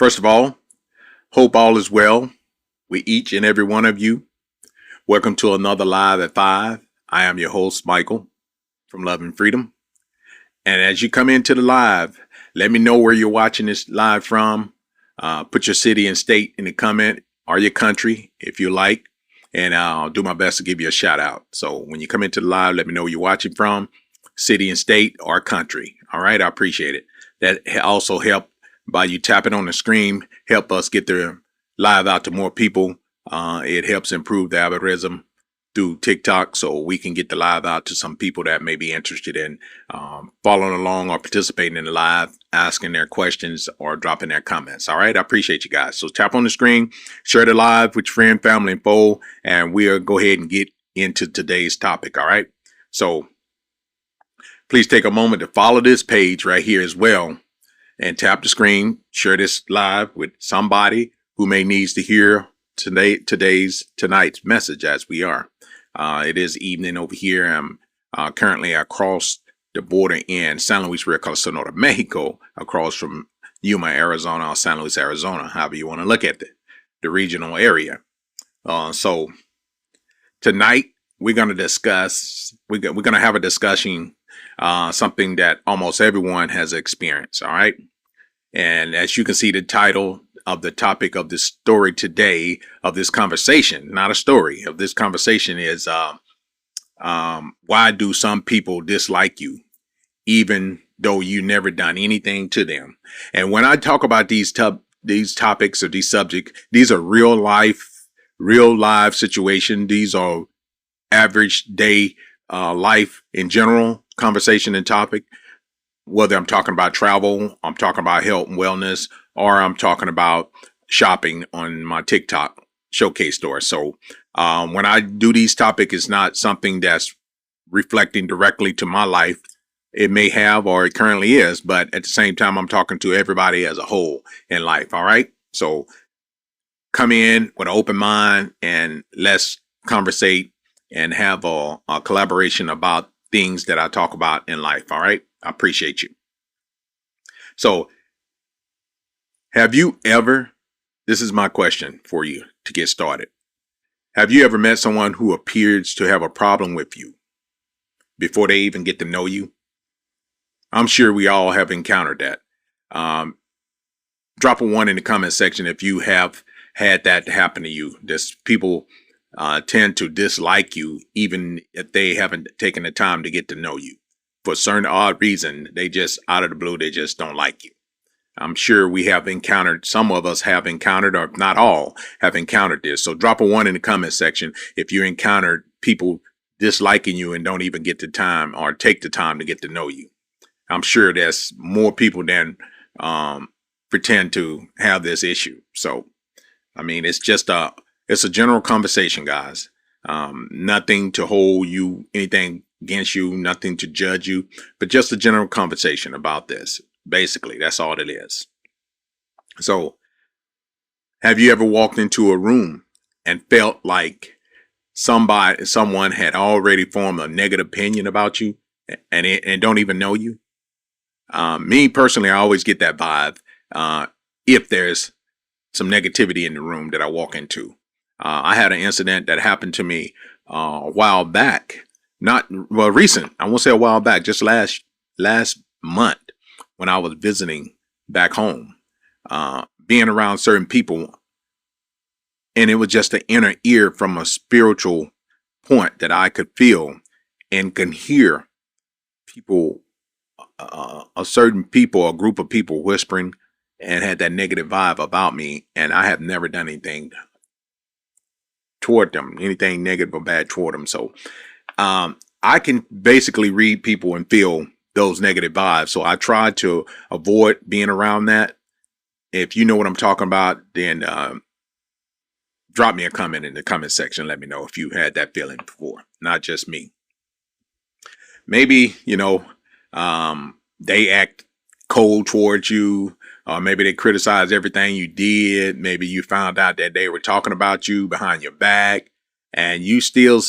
First of all, hope all is well with each and every one of you. Welcome to another Live at 5. I am your host, Michael, from Love and Freedom. And as you come into the live, let me know where you're watching this live from. Put your city and state in the comment or your country if you like. And I'll do my best to give you a shout out. So when you come into the live, let me know where you're watching from, city and state or country. All right, I appreciate it. That also help by you tapping on the screen, help us get the live out to more people. It helps improve the algorithm through TikTok so we can get the live out to some people that may be interested in following along or participating in the live, asking their questions or dropping their comments. All right, I appreciate you guys. So tap on the screen, share the live with your friend, family, and foe, and we'll go ahead and get into today's topic. All right, so please take a moment to follow this page right here as well. And tap the screen, share this live with somebody who may needs to hear tonight's message as we are. It is evening over here. I'm currently across the border in San Luis Rio, Sonora, Mexico, across from Yuma, Arizona, or San Luis, Arizona, however you want to look at the regional area. So tonight we're going to discuss, we're going to have a discussion, something that almost everyone has experienced. All right. And as you can see, the title of the topic of this story today, of this conversation, not a story, of this conversation is why do some people dislike you, even though you never done anything to them? And when I talk about these topics or these subjects, these are real live situation. These are average day life in general conversation and topic. Whether I'm talking about travel, I'm talking about health and wellness, or I'm talking about shopping on my TikTok showcase store. So when I do these topics, it's not something that's reflecting directly to my life. It may have, or it currently is, but at the same time, I'm talking to everybody as a whole in life. All right. So come in with an open mind and let's conversate and have a collaboration about things that I talk about in life. All right. I appreciate you. So have you ever, this is my question for you to get started. Have you ever met someone who appears to have a problem with you before they even get to know you? I'm sure we all have encountered that. Drop a 1 in the comment section if you have had that happen to you. This people tend to dislike you even if they haven't taken the time to get to know you. For a certain odd reason, they just out of the blue, they just don't like you. I'm sure we have encountered, some of us have encountered, or if not all, have encountered this. So drop a 1 in the comment section if you encountered people disliking you and don't even get the time or take the time to get to know you. I'm sure there's more people than pretend to have this issue. So, I mean, it's a general conversation, guys. Nothing to hold you, anything against you, nothing to judge you, but just a general conversation about this. Basically, that's all it is. So, have you ever walked into a room and felt like someone had already formed a negative opinion about you and don't even know you? Me personally, I always get that vibe if there's some negativity in the room that I walk into. I had an incident that happened to me a while back. Recent. I won't say a while back, just last month when I was visiting back home, being around certain people. And it was just an inner ear from a spiritual point that I could feel and can hear people, a group of people whispering and had that negative vibe about me. And I have never done anything toward them, anything negative or bad toward them. So, I can basically read people and feel those negative vibes. So I try to avoid being around that. If you know what I'm talking about, then drop me a comment in the comment section. Let me know if you had that feeling before, not just me. Maybe, they act cold towards you, or maybe they criticize everything you did. Maybe you found out that they were talking about you behind your back and you still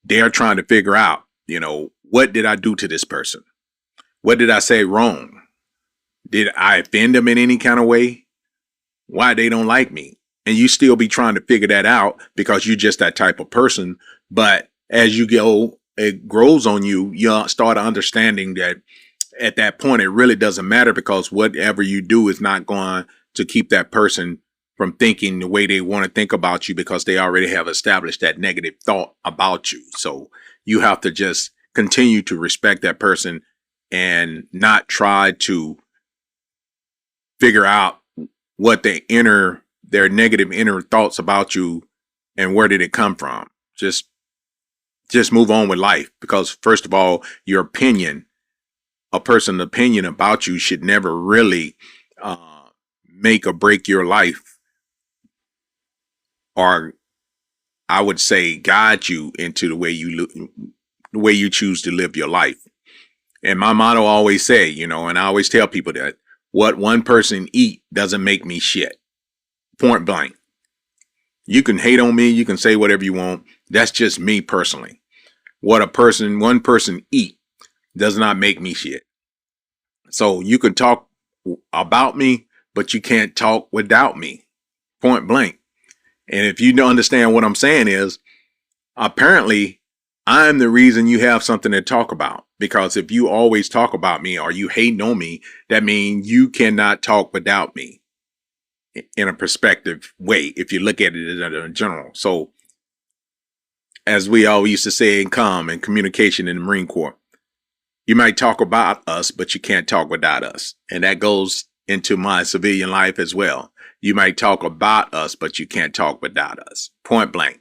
they're trying to figure out, what did I do to this person? What did I say wrong? Did I offend them in any kind of way? why they don't like me. And you still be trying to figure that out because you're just that type of person. But as you go, it grows on you, you start understanding that at that point, it really doesn't matter because whatever you do is not going to keep that person from thinking the way they want to think about you because they already have established that negative thought about you. So you have to just continue to respect that person and not try to figure out what their negative inner thoughts about you and where did it come from. Just move on with life because first of all, your opinion, a person's opinion about you should never really make or break your life, or I would say guide you into the way you choose to live your life. And my motto always say, and I always tell people that what one person eat doesn't make me shit. Point blank. You can hate on me, you can say whatever you want. That's just me personally. What one person eat does not make me shit. So you can talk about me, but you can't talk without me. Point blank. And if you don't understand what I'm saying is, apparently I'm the reason you have something to talk about. Because if you always talk about me or you hating on me, that means you cannot talk without me in a perspective way, if you look at it in general. So as we all used to say in communication in the Marine Corps, you might talk about us, but you can't talk without us. And that goes into my civilian life as well. You might talk about us, but you can't talk without us. Point blank.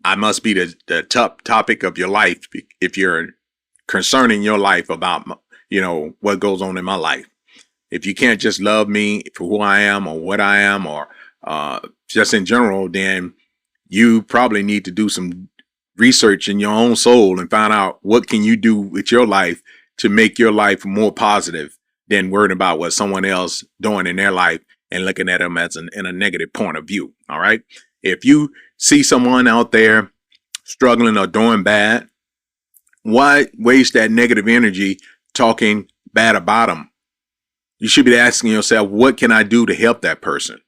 I must be the top topic of your life if you're concerning your life about, what goes on in my life. If you can't just love me for who I am or what I am or just in general, then you probably need to do some research in your own soul and find out what can you do with your life to make your life more positive than worrying about what someone else doing in their life and looking at them as in a negative point of view. All right. If you see someone out there struggling or doing bad, why waste that negative energy talking bad about them? You should be asking yourself, what can I do to help that person?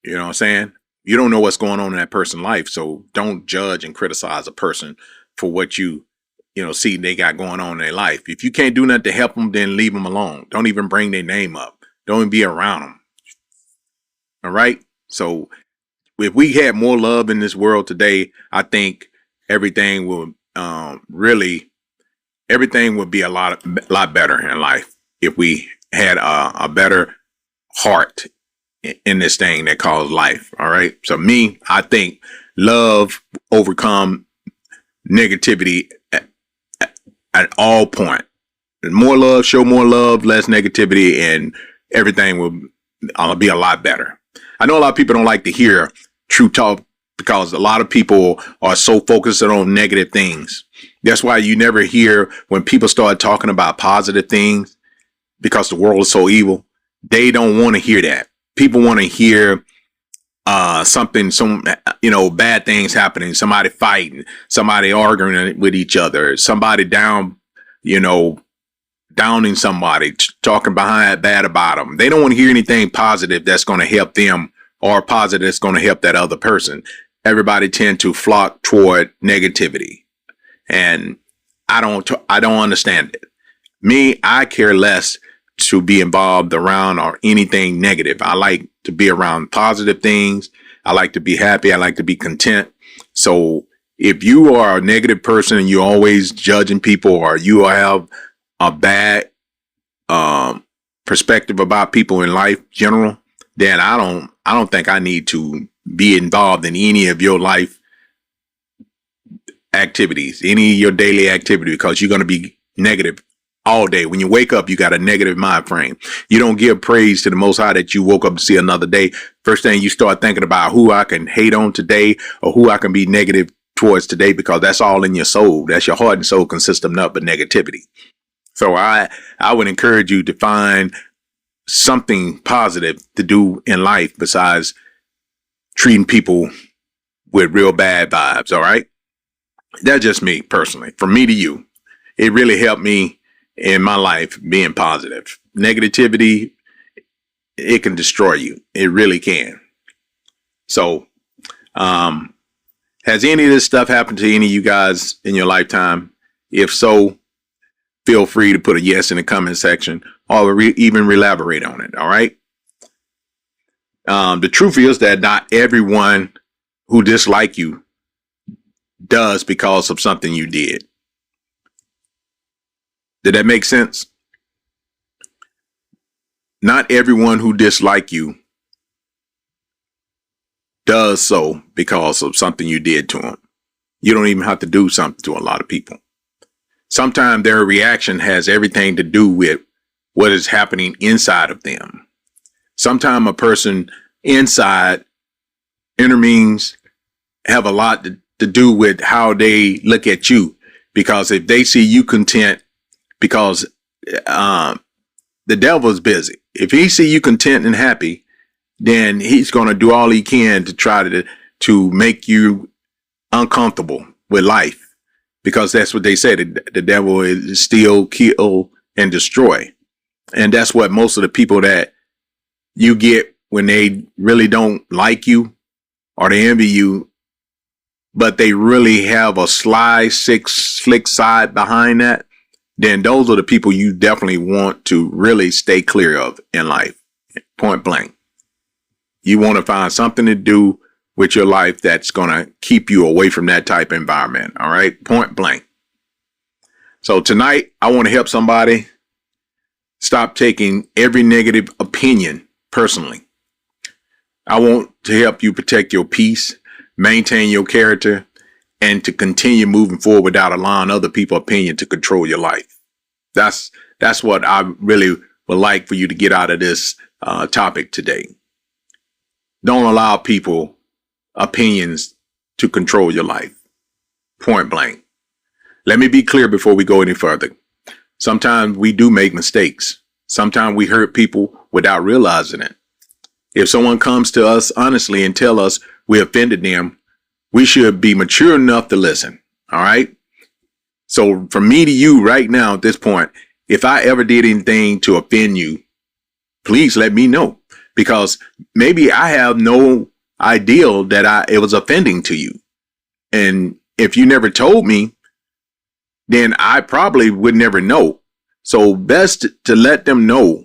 You know what I'm saying? You don't know what's going on in that person's life. So don't judge and criticize a person for what you see they got going on in their life. If you can't do nothing to help them, then leave them alone. Don't even bring their name up. Don't even be around them. All right. So if we had more love in this world today, I think everything will everything would be a lot better in life if we had a better heart in this thing that calls life. All right. So I think love overcome negativity at all point. More love, show more love, less negativity, and everything will be a lot better. I know a lot of people don't like to hear true talk because a lot of people are so focused on negative things. That's why you never hear when people start talking about positive things because the world is so evil. They don't want to hear that. People want to hear bad things happening, somebody fighting, somebody arguing with each other, somebody downing somebody, talking bad about them. They don't want to hear anything positive that's going to help them or positive that's going to help that other person. Everybody tend to flock toward negativity. And I don't understand it. I care less to be involved around or anything negative. I like to be around positive things. I like to be happy. I like to be content. So if you are a negative person and you're always judging people or you have a bad perspective about people in life general, then I don't think I need to be involved in any of your life activities, any of your daily activity, because you're going to be negative all day. When you wake up, you got a negative mind frame. You don't give praise to the Most High that you woke up to see another day. First thing you start thinking about who I can hate on today or who I can be negative towards today, because that's all in your soul. That's your heart and soul consists of nothing but negativity. So I would encourage you to find something positive to do in life besides treating people with real bad vibes. All right. That's just me personally. From me to you, it really helped me in my life being positive. Negativity it can destroy you. It really can. So, has any of this stuff happened to any of you guys in your lifetime? If so, feel free to put a yes in the comment section or even elaborate on it. All right. The truth is that not everyone who dislike you does because of something you did. Did that make sense? Not everyone who dislike you does so because of something you did to them. You don't even have to do something to a lot of people. Sometimes their reaction has everything to do with what is happening inside of them. Sometimes a person inside, inner means, have a lot to do with how they look at you. Because if they see you content, because the devil's busy. If he see you content and happy, then he's going to do all he can to try to make you uncomfortable with life. Because that's what they say. The devil is steal, kill, and destroy. And that's what most of the people that you get when they really don't like you or they envy you, but they really have a sly, slick side behind that, then those are the people you definitely want to really stay clear of in life. Point blank. You want to find something to do with your life that's going to keep you away from that type of environment. All right. Point blank. So tonight, I want to help somebody stop taking every negative opinion personally. I want to help you protect your peace, maintain your character, and to continue moving forward without allowing other people's opinion to control your life. That's what I really would like for you to get out of this topic today. Don't allow people opinions to control your life. Point blank. Let me be clear before we go any further. Sometimes we do make mistakes. Sometimes we hurt people without realizing it. If someone comes to us honestly and tell us we offended them, we should be mature enough to listen. All right. So from me to you right now at this point, if I ever did anything to offend you, please let me know, because maybe I have no idea that it was offending to you. And if you never told me, then I probably would never know. So best to let them know,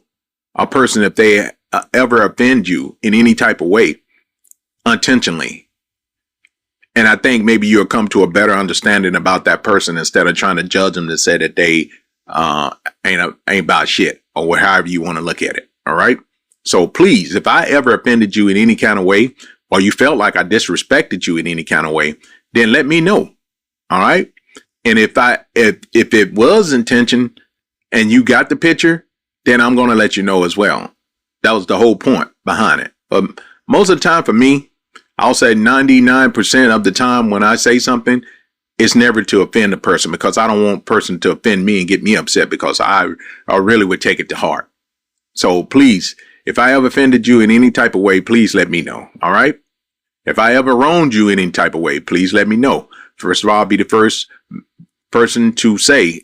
a person, if they ever offend you in any type of way unintentionally. And I think maybe you'll come to a better understanding about that person instead of trying to judge them to say that they ain't about shit, or however you want to look at it. All right. So please, if I ever offended you in any kind of way, or you felt like I disrespected you in any kind of way, then let me know. All right. And if it was intention and you got the picture, then I'm going to let you know as well. That was the whole point behind it. But most of the time for me, I'll say 99% of the time when I say something, it's never to offend a person, because I don't want a person to offend me and get me upset, because I really would take it to heart. So please, if I ever offended you in any type of way, please let me know. All right. If I ever wronged you in any type of way, please let me know. First of all, I'll be the first person to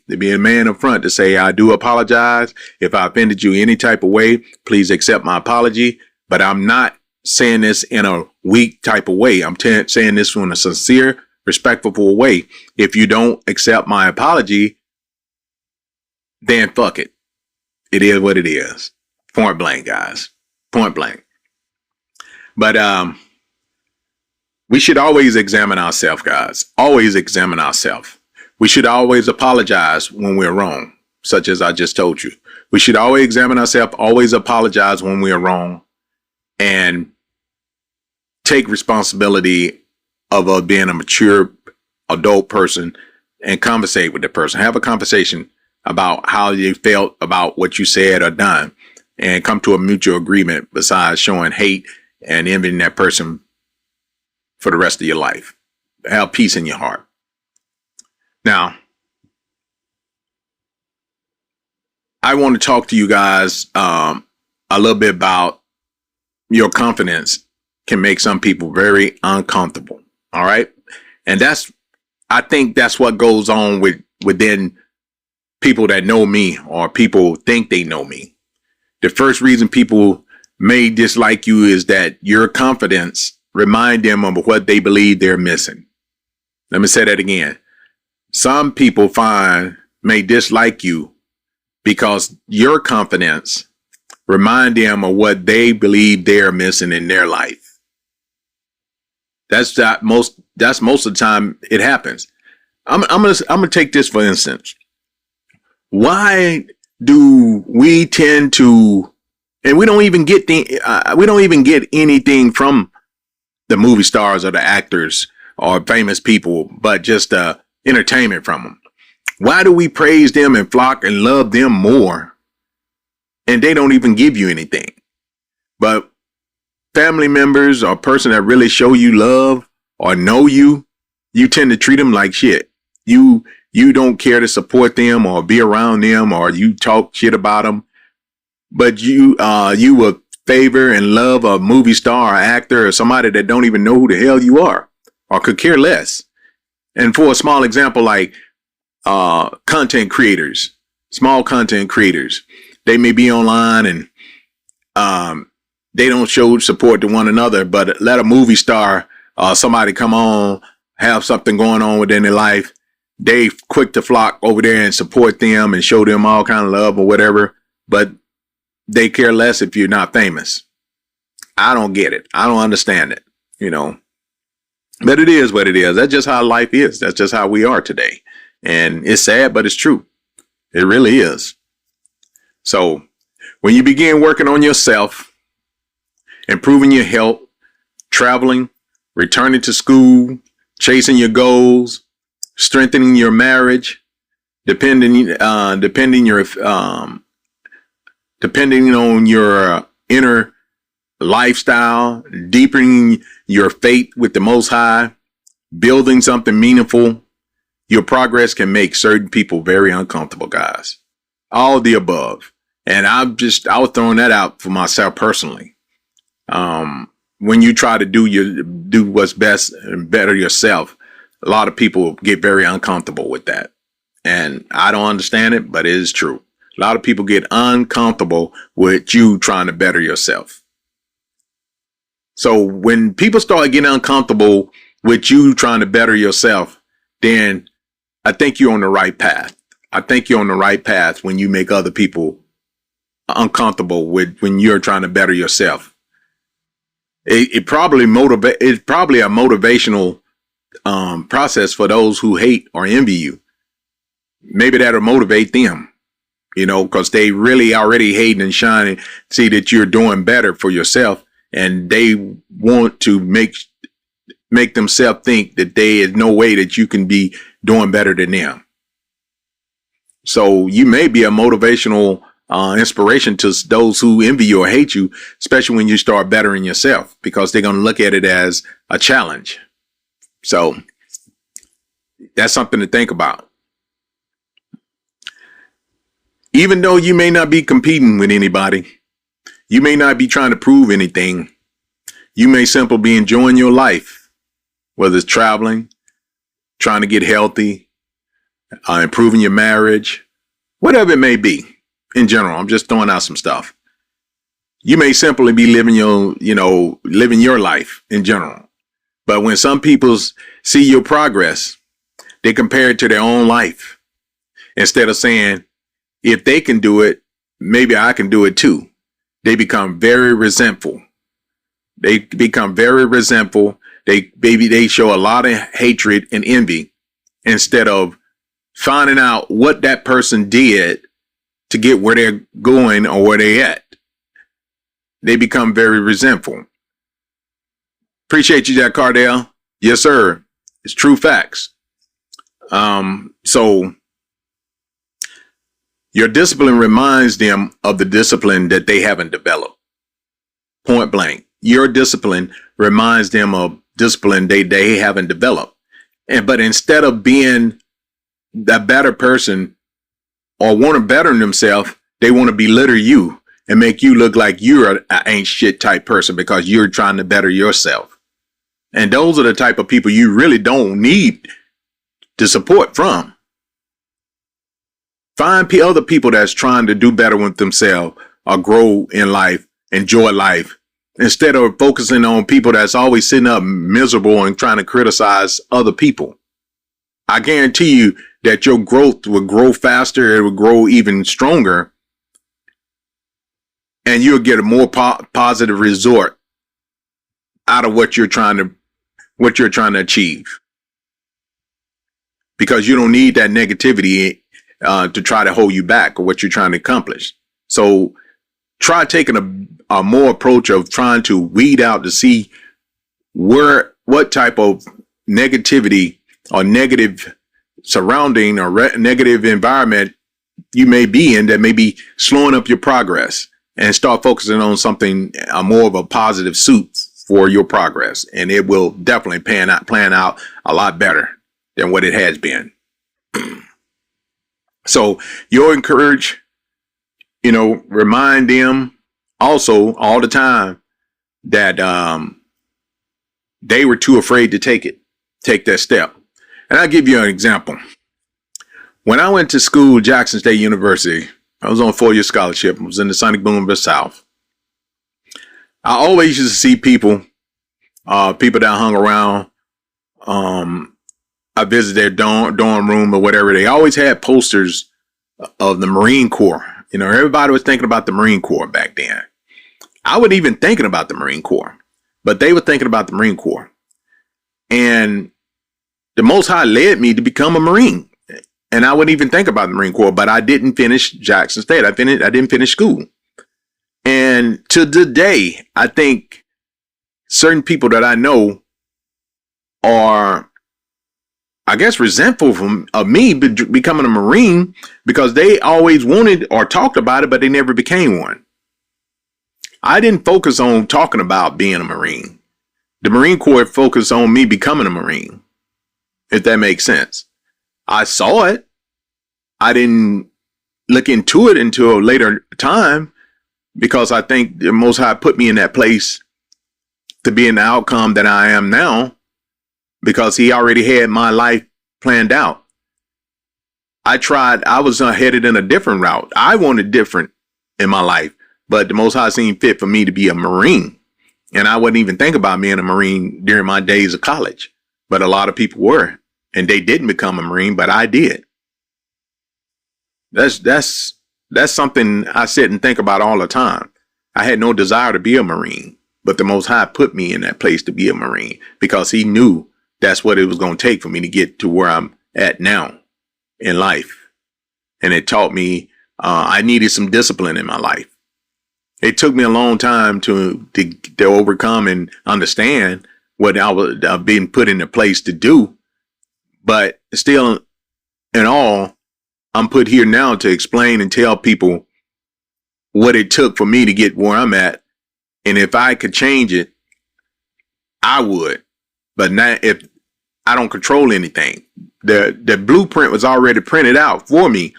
be a man up front to say, I do apologize. If I offended you any type of way, please accept my apology. But I'm not saying this in a weak type of way. I'm saying this in a sincere, respectful way. If you don't accept my apology, then fuck it. It is what it is. Point blank, guys. Point blank. But we should always examine ourselves, guys. Always examine ourselves. We should always apologize when we're wrong, such as I just told you. We should always examine ourselves, always apologize when we are wrong, and take responsibility of being a mature adult person and conversate with the person. Have a conversation about how you felt about what you said or done, and come to a mutual agreement besides showing hate and envying that person for the rest of your life. Have peace in your heart. Now, I want to talk to you guys a little bit about your confidence can make some people very uncomfortable. All right. And I think that's what goes on within people that know me, or people think they know me. The first reason people may dislike you is that your confidence remind them of what they believe they're missing. Let me say that again. Some people may dislike you because your confidence remind them of what they believe they're missing in their life. That's most of the time it happens. I'm gonna take this for instance. Why do we tend to, and we don't even get anything from the movie stars or the actors or famous people, but just entertainment from them. Why do we praise them and flock and love them more, and they don't even give you anything? But family members or person that really show you love or know you, you tend to treat them like shit. You don't care to support them or be around them, or you talk shit about them. But you will favor and love a movie star or actor or somebody that don't even know who the hell you are or could care less. And for a small example, like content creators, small content creators, they may be online and they don't show support to one another, but let a movie star, somebody come on, have something going on within their life, they quick to flock over there and support them and show them all kind of love or whatever, but they care less if you're not famous. I don't get it. I don't understand it, but it is what it is. That's just how life is. That's just how we are today. And it's sad, but it's true. It really is. So when you begin working on yourself, improving your health, traveling, returning to school, chasing your goals, strengthening your marriage, depending on your inner lifestyle, deepening your faith with the Most High, building something meaningful, your progress can make certain people very uncomfortable, guys. All the above. And I was throwing that out for myself personally. When you try to do what's best and better yourself, a lot of people get very uncomfortable with that. And I don't understand it, but it is true. A lot of people get uncomfortable with you trying to better yourself. So when people start getting uncomfortable with you trying to better yourself, then I think you're on the right path. I think you're on the right path when you make other people uncomfortable with when you're trying to better yourself. It's probably a motivational process for those who hate or envy you. Maybe that'll motivate them, because they really already hating and shining, see that you're doing better for yourself, and they want to make themselves think that there is no way that you can be doing better than them. So you may be a motivational inspiration to those who envy you or hate you, especially when you start bettering yourself, because they're going to look at it as a challenge. So that's something to think about. Even though you may not be competing with anybody, you may not be trying to prove anything, you may simply be enjoying your life, whether it's traveling, trying to get healthy, improving your marriage, whatever it may be. In general, I'm just throwing out some stuff. You may simply be living your life in general. But when some people see your progress, they compare it to their own life. Instead of saying, if they can do it, maybe I can do it too. They become very resentful. They show a lot of hatred and envy instead of finding out what that person did to get where they're going or where they're at. They become very resentful. Appreciate you, Jack Cardell. Yes, sir. It's true facts. So your discipline reminds them of the discipline that they haven't developed. Point blank. Your discipline reminds them of discipline they haven't developed. But instead of being a better person or want to better themselves, they want to belittle you and make you look like you're an ain't shit type person because you're trying to better yourself. And those are the type of people you really don't need the support from. Find other people that's trying to do better with themselves or grow in life enjoy life instead of focusing on people that's always sitting up miserable and trying to criticize other people. I guarantee you that your growth will grow faster. It will grow even stronger, and you'll get a more positive result out of what you're trying to achieve, because you don't need that negativity to try to hold you back or what you're trying to accomplish. So try taking a more approach of trying to weed out to see what type of negativity or negative surrounding or negative environment you may be in that may be slowing up your progress, and start focusing on something more of a positive suit for your progress. And it will definitely plan out a lot better than what it has been. So you'll encourage, remind them also all the time that they were too afraid to take that step. And I'll give you an example. When I went to school, Jackson State University, I was on a 4-year scholarship. I was in the Sonic Boom of the South. I always used to see people that hung around. I visited their dorm room or whatever. They always had posters of the Marine Corps. Everybody was thinking about the Marine Corps back then. I wasn't even thinking about the Marine Corps, but they were thinking about the Marine Corps. And the Most High led me to become a Marine. And I wouldn't even think about the Marine Corps, but I didn't finish Jackson State. I didn't finish school. And to today, I think certain people that I know are, I guess, resentful of me becoming a Marine, because they always wanted or talked about it, but they never became one. I didn't focus on talking about being a Marine. The Marine Corps focused on me becoming a Marine, if that makes sense. I saw it. I didn't look into it until a later time, because I think the Most High put me in that place to be in the outcome that I am now, because he already had my life planned out. I was headed in a different route. I wanted different in my life, but the Most High seemed fit for me to be a Marine. And I wouldn't even think about being a Marine during my days of college, but a lot of people were. And they didn't become a Marine, but I did. That's something I sit and think about all the time. I had no desire to be a Marine, but the Most High put me in that place to be a Marine, because he knew that's what it was going to take for me to get to where I'm at now in life. And it taught me I needed some discipline in my life. It took me a long time to overcome and understand what I was being put in a place to do. But still, in all, I'm put here now to explain and tell people what it took for me to get where I'm at. And if I could change it, I would. But not if I don't control anything. The blueprint was already printed out for me.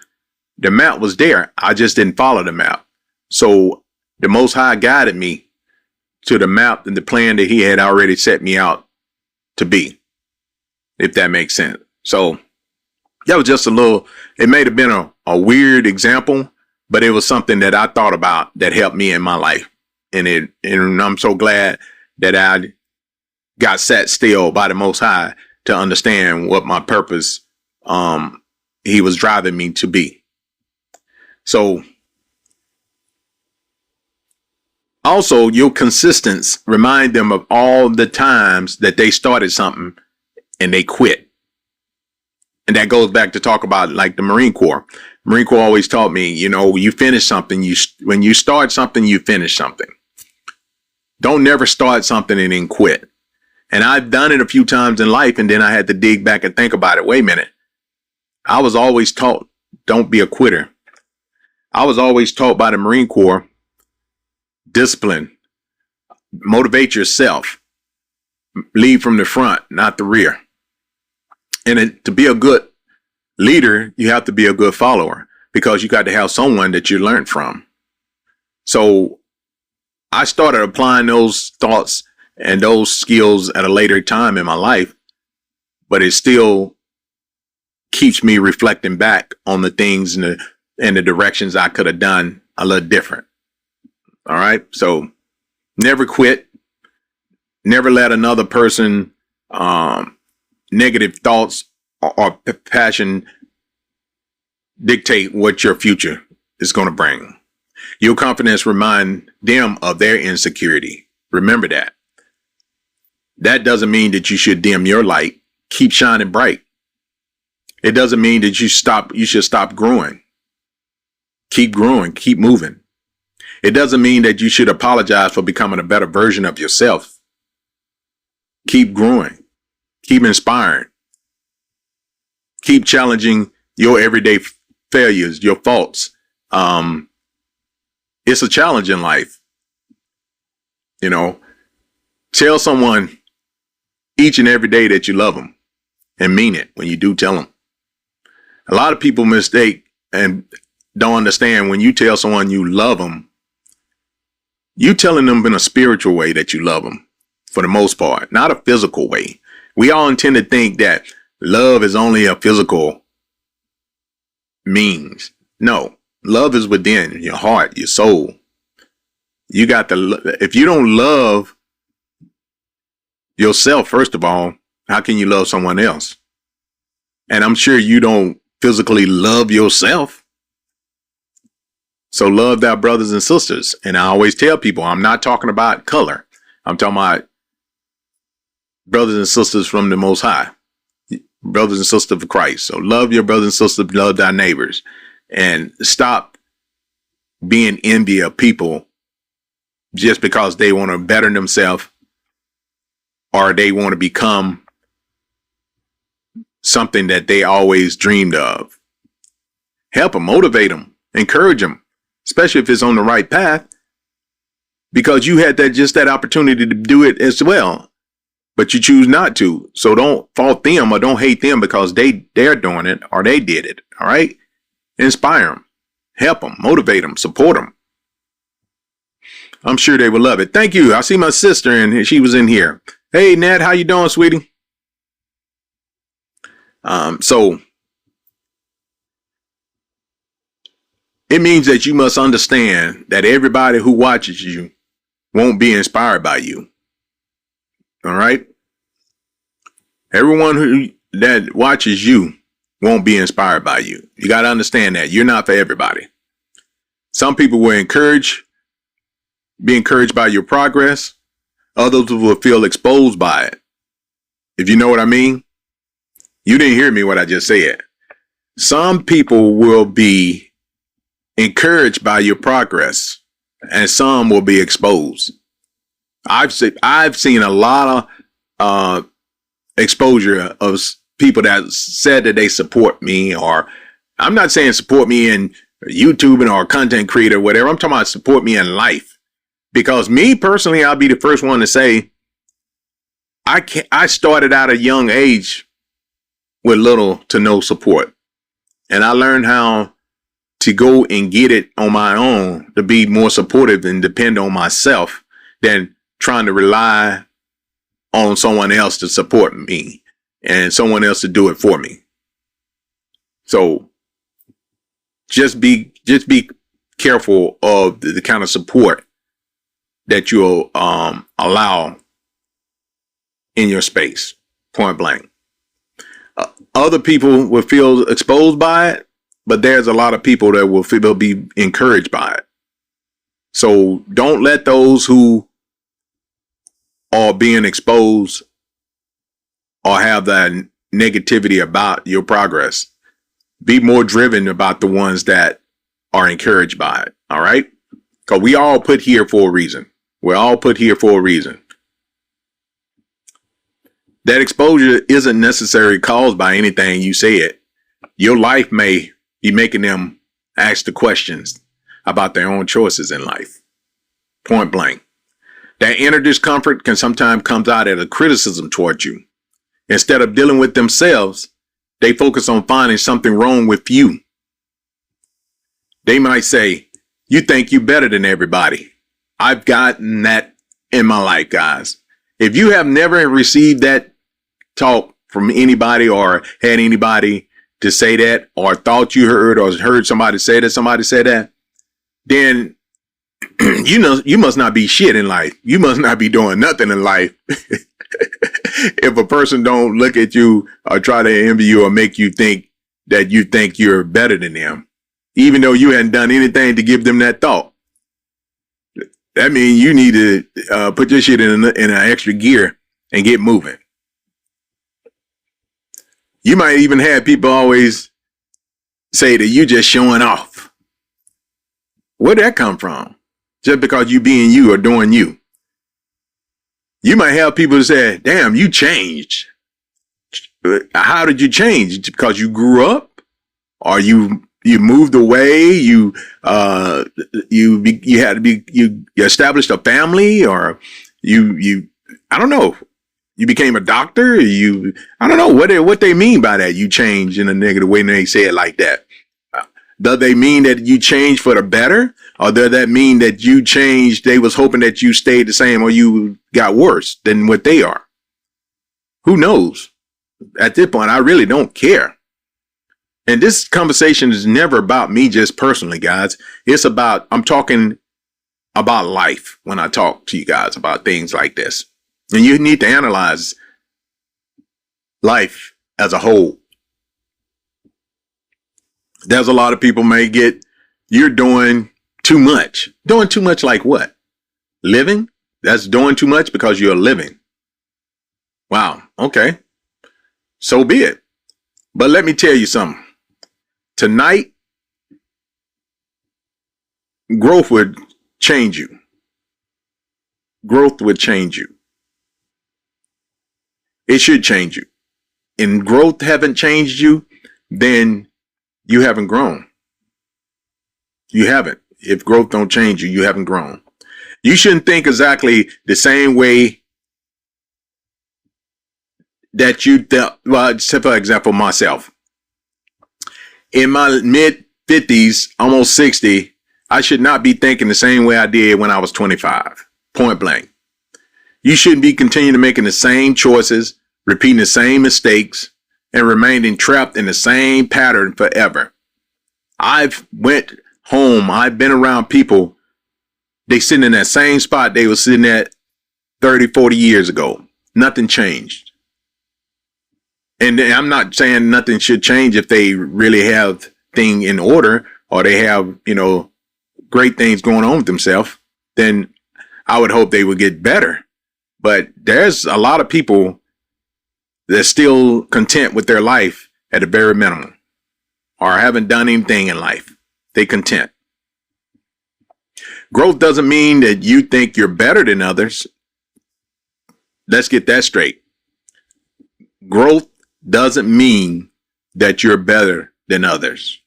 The map was there. I just didn't follow the map. So the Most High guided me to the map and the plan that he had already set me out to be, if that makes sense. So that was just it may have been a weird example, but it was something that I thought about that helped me in my life. And I'm so glad that I got sat still by the Most High to understand what my purpose he was driving me to be. So also, your consistency, remind them of all the times that they started something and they quit. And that goes back to talk about like the Marine Corps. Marine Corps always taught me, you finish something. When you start something, you finish something. Don't never start something and then quit. And I've done it a few times in life, and then I had to dig back and think about it. Wait a minute. I was always taught, don't be a quitter. I was always taught by the Marine Corps, discipline, motivate yourself, lead from the front, not the rear. And to be a good leader, you have to be a good follower, because you got to have someone that you learn from. So I started applying those thoughts and those skills at a later time in my life, but it still keeps me reflecting back on the things and the directions I could have done a little different. All right. So never quit. Never let another person, negative thoughts or passion dictate what your future is going to bring. Your confidence remind them of their insecurity. Remember that. That doesn't mean that you should dim your light. Keep shining bright. It doesn't mean that you should stop growing. Keep growing, keep moving. It doesn't mean that you should apologize for becoming a better version of yourself. Keep growing, keep inspiring, keep challenging your everyday failures, your faults. It's a challenge in life. You know, tell someone each and every day that you love them and mean it when you do tell them. A lot of people mistake and don't understand when you tell someone you love them, you telling them in a spiritual way that you love them for the most part, not a physical way. We all tend to think that love is only a physical means. No, love is within your heart, your soul. You got to, if you don't love yourself, first of all, how can you love someone else? And I'm sure you don't physically love yourself. So love thy brothers and sisters. And I always tell people, I'm not talking about color. I'm talking about brothers and sisters from the Most High, brothers and sisters of Christ. So love your brothers and sisters, love thy neighbors, and stop being envy of people just because they want to better themselves or they want to become something that they always dreamed of. Help them, motivate them, encourage them, especially if it's on the right path, because you had that opportunity to do it as well, but you choose not to. So don't fault them or don't hate them because they're doing it or they did it. All right. Inspire them, help them, motivate them, support them. I'm sure they will love it. Thank you. I see my sister and she was in here. Hey, Ned, how you doing, sweetie? So it means that you must understand that everybody who watches you won't be inspired by you. All right. Everyone that watches you won't be inspired by you. You got to understand that you're not for everybody. Some people will be encouraged by your progress. Others will feel exposed by it. If you know what I mean. You didn't hear me what I just said. Some people will be encouraged by your progress and some will be exposed. I've seen a lot of exposure of people that said that they support me, or I'm not saying support me in YouTube or content creator, whatever. I'm talking about support me in life, because me personally, I'll be the first one to say I started at a young age with little to no support. And I learned how to go and get it on my own, to be more supportive and depend on myself than trying to rely on someone else to support me and someone else to do it for me. So just be careful of the kind of support that you'll allow in your space, point blank. Other people will feel exposed by it, but there's a lot of people that will be encouraged by it. So don't let those who are being exposed or have that negativity about your progress, be more driven about the ones that are encouraged by it. All right. Because we all put here for a reason. We're all put here for a reason. That exposure isn't necessarily caused by anything you said. Your life may be making them ask the questions about their own choices in life. Point blank. That inner discomfort can sometimes come out as a criticism towards you. Instead of dealing with themselves, they focus on finding something wrong with you. They might say, you think you're better than everybody. I've gotten that in my life, guys. If you have never received that talk from anybody or had anybody to say that, or thought you heard or heard somebody say that, then You must not be shit in life. You must not be doing nothing in life. If a person don't look at you or try to envy you or make you think that you think you're better than them, even though you hadn't done anything to give them that thought, that means you need to put your shit in an extra gear and get moving. You might even have people always say that you just showing off. Where'd that come from? Just because you being you or doing you. You might have people say, damn, you changed. How did you change? Because you grew up, or you moved away, you established a family, or you I don't know. You became a doctor. I don't know what they mean by that. You changed in a negative way, and they say it like that. Does they mean that you changed for the better, or does that mean that you changed? They was hoping that you stayed the same, or you got worse than what they are. Who knows? At this point, I really don't care. And this conversation is never about me just personally, guys. I'm talking about life when I talk to you guys about things like this. And you need to analyze life as a whole. There's a lot of people may get, you're doing too much. Doing too much like what? Living? That's doing too much because you're living. Wow. Okay. So be it. But let me tell you something. Tonight, growth would change you. Growth would change you. It should change you. And growth haven't changed you, then you haven't grown. You haven't. If growth don't change you, you haven't grown. You shouldn't think exactly the same way that you thought. Well, for example, myself. In my mid 50s, almost 60, I should not be thinking the same way I did when I was 25. Point blank. You shouldn't be continuing to making the same choices, repeating the same mistakes, and remaining trapped in the same pattern forever. I've went home. I've been around people. They sitting in that same spot they were sitting at 30, 40 years ago. Nothing changed. And I'm not saying nothing should change if they really have things in order, or they have, great things going on with themselves. Then I would hope they would get better. But there's a lot of people that's still content with their life at a bare minimum, or haven't done anything in life. They content. Growth doesn't mean that you think you're better than others. Let's get that straight. Growth doesn't mean that you're better than others.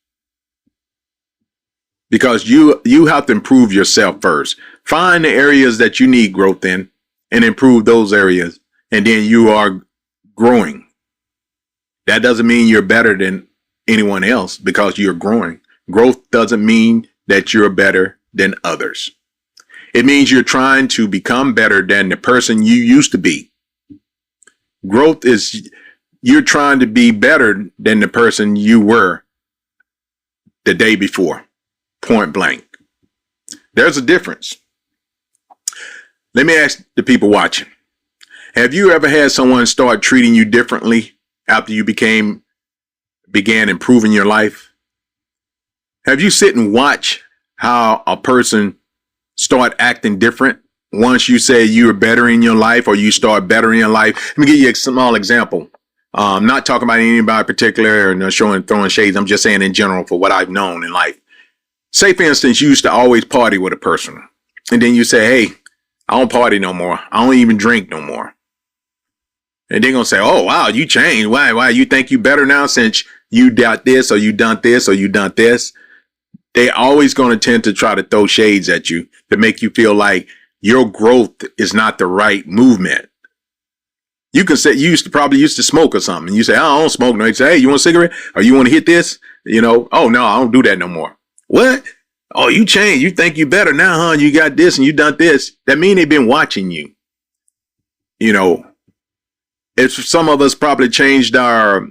Because you have to improve yourself first. Find the areas that you need growth in and improve those areas. And then you are growing. That doesn't mean you're better than anyone else because you're growing. Growth doesn't mean that you're better than others. It means you're trying to become better than the person you used to be. Growth is you're trying to be better than the person you were the day before. Point blank. There's a difference. Let me ask the people watching. Have you ever had someone start treating you differently after you began improving your life? Have you sit and watch how a person start acting different once you say you're better in your life, or you start better in your life? Let me give you a small example. I'm not talking about anybody particular or throwing shades. I'm just saying in general for what I've known in life. Say, for instance, you used to always party with a person, and then you say, hey, I don't party no more. I don't even drink no more. And they're going to say, oh, wow, you changed. Why? You think you better now since you got this, or you done this, or you done this? They always going to tend to try to throw shades at you to make you feel like your growth is not the right movement. You can say you probably used to smoke or something. You say, oh, I don't smoke. No, you say, hey, you want a cigarette? Or you want to hit this? Oh, no, I don't do that no more. What? Oh, you changed. You think you better now, huh? You got this and you done this. That mean they've been watching you. If some of us probably changed our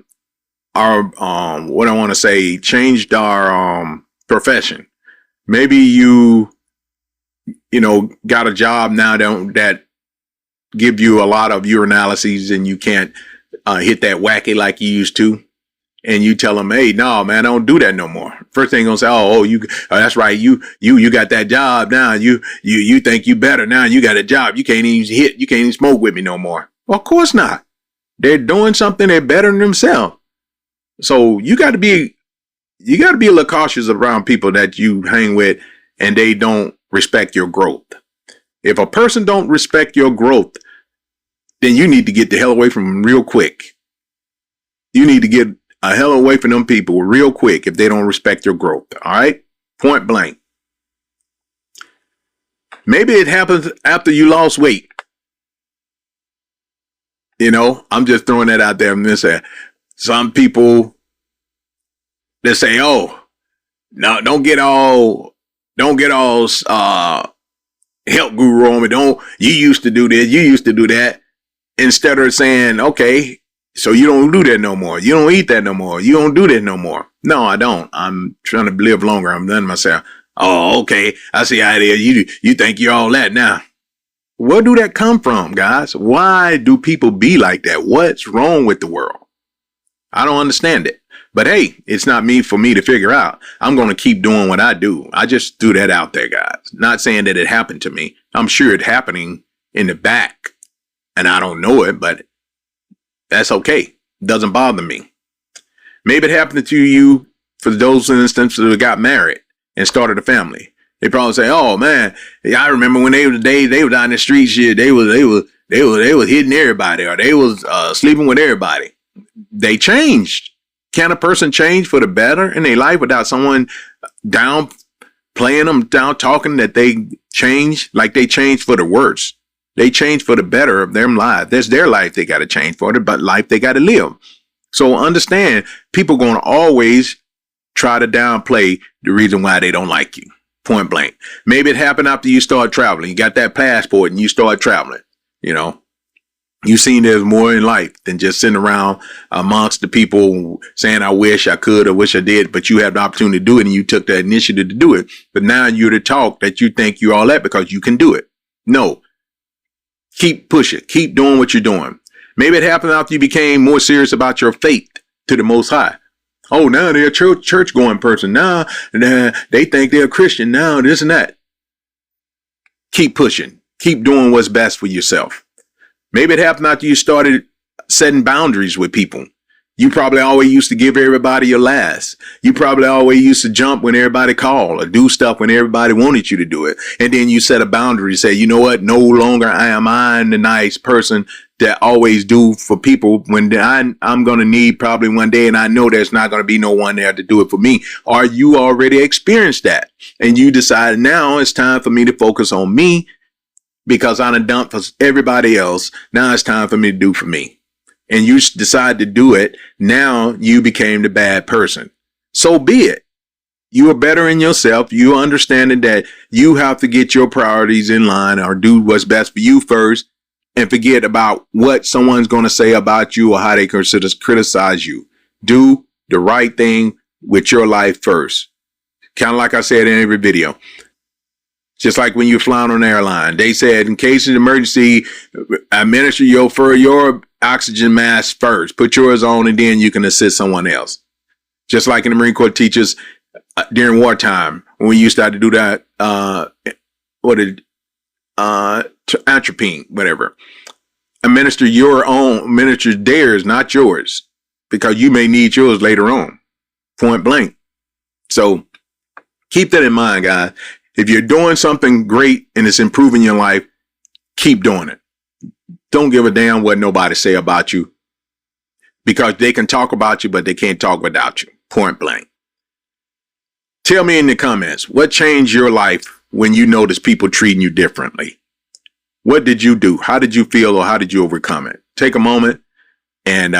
changed our profession. Maybe you got a job now that give you a lot of urinalyses and you can't hit that wacky like you used to. And you tell them, hey, no, man, I don't do that no more. First thing gonna say, that's right. You got that job now. You think you better now. You got a job. You can't even smoke with me no more. Well, of course not. They're doing something. They're better than themselves. So you got to be a little cautious around people that you hang with and they don't respect your growth. If a person don't respect your growth, then you need to get the hell away from them real quick. You need to get a hell away from them people real quick if they don't respect your growth. All right? Point blank. Maybe it happens after you lost weight. I'm just throwing that out there. I'm just saying, some people that say, oh, no, don't get all health guru on me. You used to do this, you used to do that. Instead of saying, okay, so you don't do that no more. You don't eat that no more. You don't do that no more. No, I don't. I'm trying to live longer. I'm done myself. Oh, okay. I see how it is. You think you're all that now. Where do that come from, guys? Why do people be like that? What's wrong with the world? I don't understand it. But hey, it's not for me to figure out. I'm going to keep doing what I do. I just threw that out there, guys. Not saying that it happened to me. I'm sure it's happening in the back and I don't know it, but that's okay. Doesn't bother me. Maybe it happened to you for those instances that got married and started a family. They probably say, "Oh man, I remember when they were down the street shit. They was hitting everybody, or they was sleeping with everybody." They changed. Can a person change for the better in their life without someone playing them down, talking that they change? Like they change for the worse. They change for the better of their life. That's their life they got to change for, but life they got to live. So understand, people going to always try to downplay the reason why they don't like you. Point blank. Maybe it happened after you start traveling. You got that passport and you start traveling. You've seen there's more in life than just sitting around amongst the people saying, I wish I could, or wish I did, but you have the opportunity to do it and you took the initiative to do it. But now you're to talk that you think you're all that because you can do it. No. Keep pushing. Keep doing what you're doing. Maybe it happened after you became more serious about your faith to the Most High. Oh, now they're a church going person. Now they think they're a Christian. Now this and that. Keep pushing. Keep doing what's best for yourself. Maybe it happened after you started setting boundaries with people. You probably always used to give everybody your last. You probably always used to jump when everybody called or do stuff when everybody wanted you to do it. And then you set a boundary, say, you know what? No longer am I the nice person that always do for people when I'm going to need probably one day. And I know there's not going to be no one there to do it for me. Or you already experienced that and you decide now it's time for me to focus on me because I done done for everybody else. Now it's time for me to do for me. And you decide to do it, now you became the bad person. So be it. You are better in yourself. You understanding that you have to get your priorities in line or do what's best for you first and forget about what someone's going to say about you or how they consider criticize you. Do the right thing with your life first. Kind of like I said in every video. Just like when you're flying on an airline, they said, in case of emergency, administer your oxygen mask first. Put yours on, and then you can assist someone else. Just like in the Marine Corps teachers during wartime, when we used to have to do that, atropine, whatever. Administer theirs, not yours, because you may need yours later on. Point blank. So keep that in mind, guys. If you're doing something great and it's improving your life, keep doing it. Don't give a damn what nobody say about you because they can talk about you, but they can't talk without you. Point blank. Tell me in the comments, what changed your life when you noticed people treating you differently? What did you do? How did you feel or how did you overcome it? Take a moment and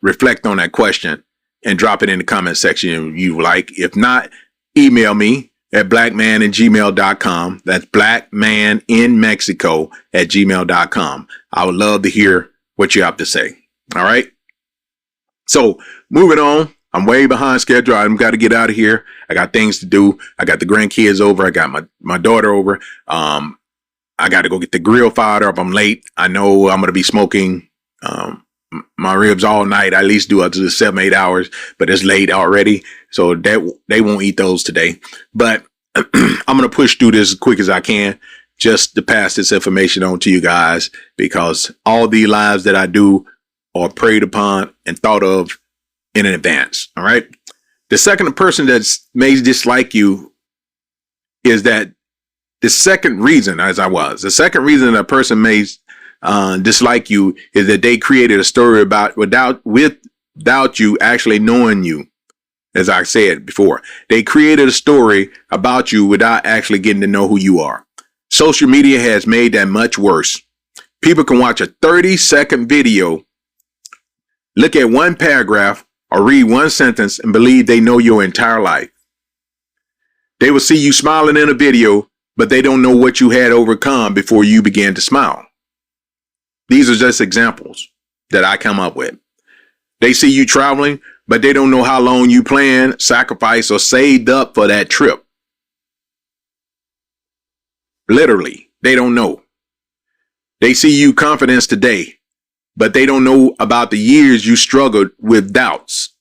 reflect on that question and drop it in the comment section if you like. If not, email me at blackmanin@gmail.com. That's blackmaninmexico@gmail.com. I would love to hear what you have to say. All right. So moving on, I'm way behind schedule. I've got to get out of here. I got things to do. I got the grandkids over. I got my daughter over. I got to go get the grill fired up. I'm late. I know I'm going to be smoking my ribs all night. I at least do up to 7-8 hours, but it's late already. So that they won't eat those today. But I'm going to push through this as quick as I can just to pass this information on to you guys, because all the lives that I do are preyed upon and thought of in advance. All right. The second person that may dislike you is that the second reason a person may dislike you is that they created a story without you actually knowing you. As I said before, they created a story about you without actually getting to know who you are. Social media has made that much worse. People can watch a 30-second video, look at one paragraph, or read one sentence and believe they know your entire life. They will see you smiling in a video, but they don't know what you had overcome before you began to smile. These are just examples that I come up with. They see you traveling, but they don't know how long you planned, sacrificed, or saved up for that trip. Literally, they don't know. They see you confidence today, but they don't know about the years you struggled with doubts.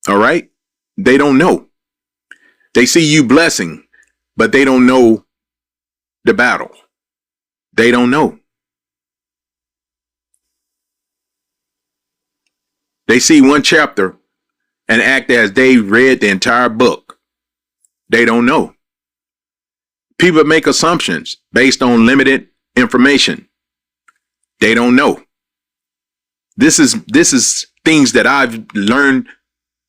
All right? They don't know. They see you blessing, but they don't know the battle. They don't know. They see one chapter and act as they read the entire book. They don't know. People make assumptions based on limited information. They don't know. This is things that I've learned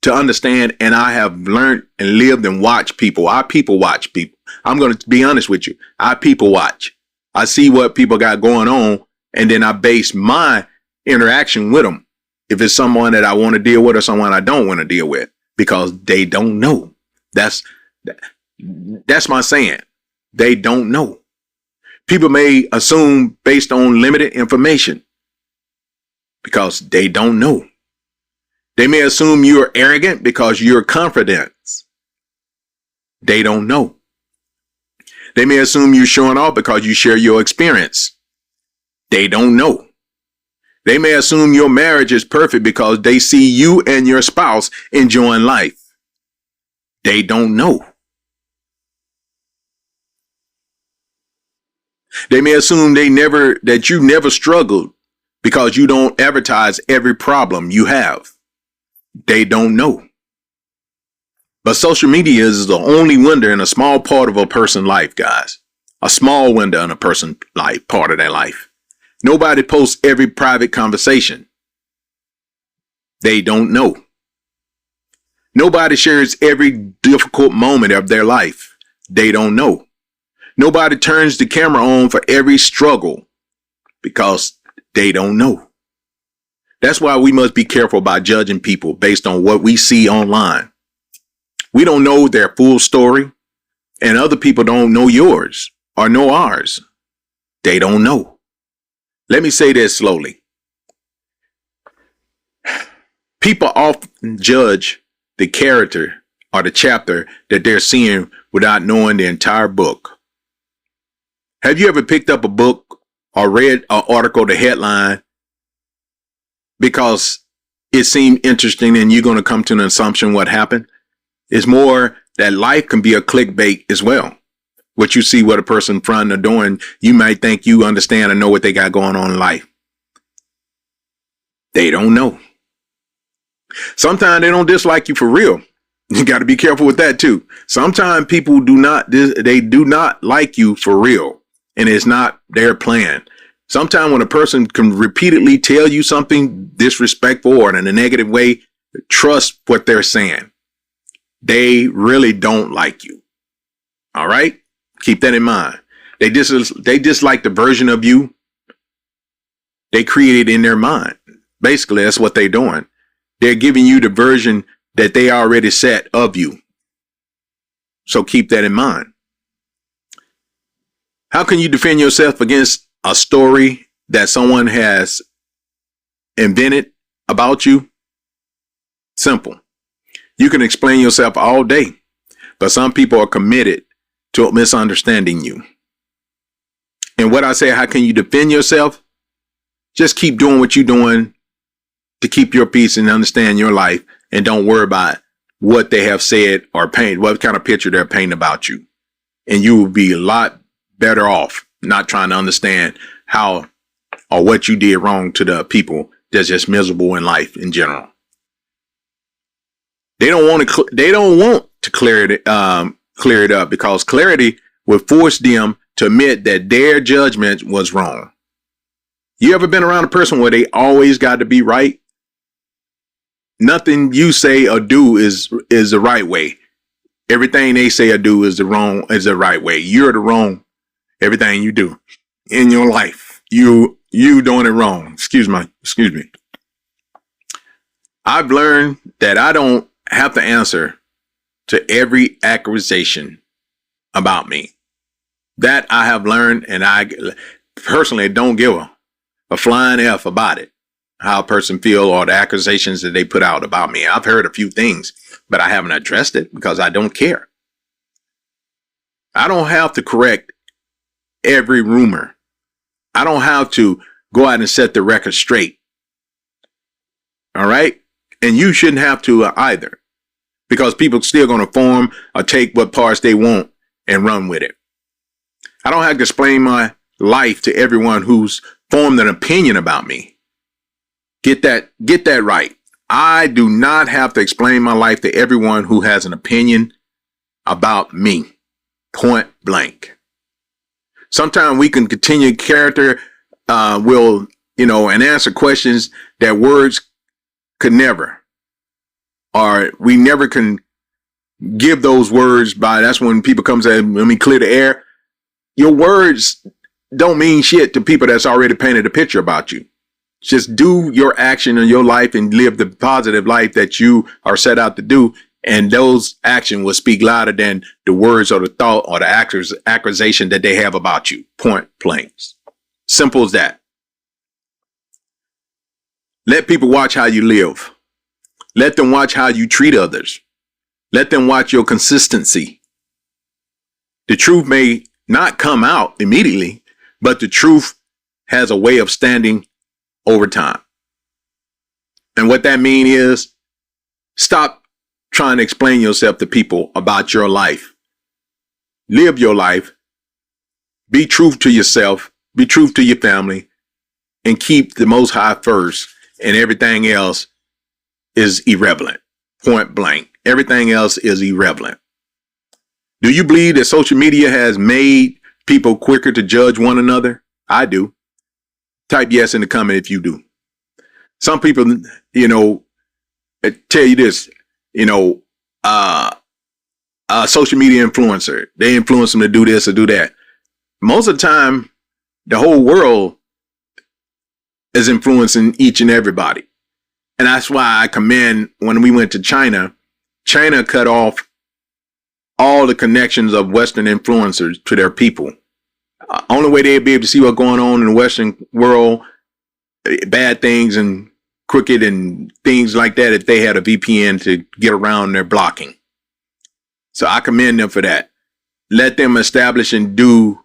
to understand, and I have learned and lived and watched people. I people watch people. I'm going to be honest with you. I people watch. I see what people got going on, and then I base my interaction with them. If it's someone that I want to deal with or someone I don't want to deal with, because they don't know. That's my saying. They don't know. People may assume based on limited information because they don't know. They may assume you're arrogant because you're confident. They don't know. They may assume you're showing off because you share your experience. They don't know. They may assume your marriage is perfect because they see you and your spouse enjoying life. They don't know. They may assume that you never struggled because you don't advertise every problem you have. They don't know. But social media is the only window in a small part of a person's life, guys. A small window in a person's life, part of their life. Nobody posts every private conversation. They don't know. Nobody shares every difficult moment of their life. They don't know. Nobody turns the camera on for every struggle because they don't know. That's why we must be careful about judging people based on what we see online. We don't know their full story, and other people don't know yours or know ours. They don't know. Let me say this slowly. People often judge the character or the chapter that they're seeing without knowing the entire book. Have you ever picked up a book or read an article, the headline, because it seemed interesting and you're going to come to an assumption what happened? It's more that life can be a clickbait as well. What you see what a person front or doing, you might think you understand and know what they got going on in life. They don't know. Sometimes they don't dislike you for real. You got to be careful with that too. Sometimes people do not like you for real, and it's not their plan. Sometimes when a person can repeatedly tell you something disrespectful or in a negative way, trust what they're saying. They really don't like you. All right? Keep that in mind. They dislike the version of you they created in their mind. Basically, that's what they're doing. They're giving you the version that they already set of you. So keep that in mind. How can you defend yourself against a story that someone has invented about you? Simple. You can explain yourself all day, but some people are committed to misunderstanding you. And what I say, how can you defend yourself? Just keep doing what you're doing to keep your peace and understand your life, and don't worry about what they have said or painted, what kind of picture they're painting about you. And you will be a lot better off not trying to understand how or what you did wrong to the people that's just miserable in life in general. They don't want to clear it up, because clarity would force them to admit that their judgment was wrong. You ever been around a person where they always got to be right? Nothing you say or do is the right way. Everything they say or do is the right way. You're the wrong. Everything you do in your life, you doing it wrong. Excuse me. I've learned that I don't have to answer to every accusation about me. That I have learned, and I personally don't give a flying F about it, how a person feel or the accusations that they put out about me. I've heard a few things, but I haven't addressed it because I don't care. I don't have to correct every rumor. I don't have to go out and set the record straight. All right? And you shouldn't have to either, because people are still going to form or take what parts they want and run with it. I don't have to explain my life to everyone who's formed an opinion about me. Get that right. I do not have to explain my life to everyone who has an opinion about me. Point blank. Sometimes we can continue character, and answer questions that words could never, or we never can give those words by. That's when people come say, let me clear the air. Your words don't mean shit to people that's already painted a picture about you. Just do your action in your life and live the positive life that you are set out to do. And those actions will speak louder than the words or the thought or the accusation that they have about you. Point blank. Simple as that. Let people watch how you live. Let them watch how you treat others. Let them watch your consistency. The truth may not come out immediately, but the truth has a way of standing over time. And what that means is, stop trying to explain yourself to people about your life. Live your life. Be true to yourself. Be true to your family. And keep the Most High first. And everything else is irrelevant. Point blank. Everything else is irrelevant. Do you believe that social media has made people quicker to judge one another? I do. Type yes in the comment if you do. Some people, tell you this, a social media influencer, they influence them to do this or do that. Most of the time, the whole world is influencing each and everybody. And that's why I commend, when we went to China cut off all the connections of Western influencers to their people. Only way they'd be able to see what's going on in the Western world, bad things and crooked and things like that, if they had a VPN to get around their blocking. So I commend them for that. Let them establish and do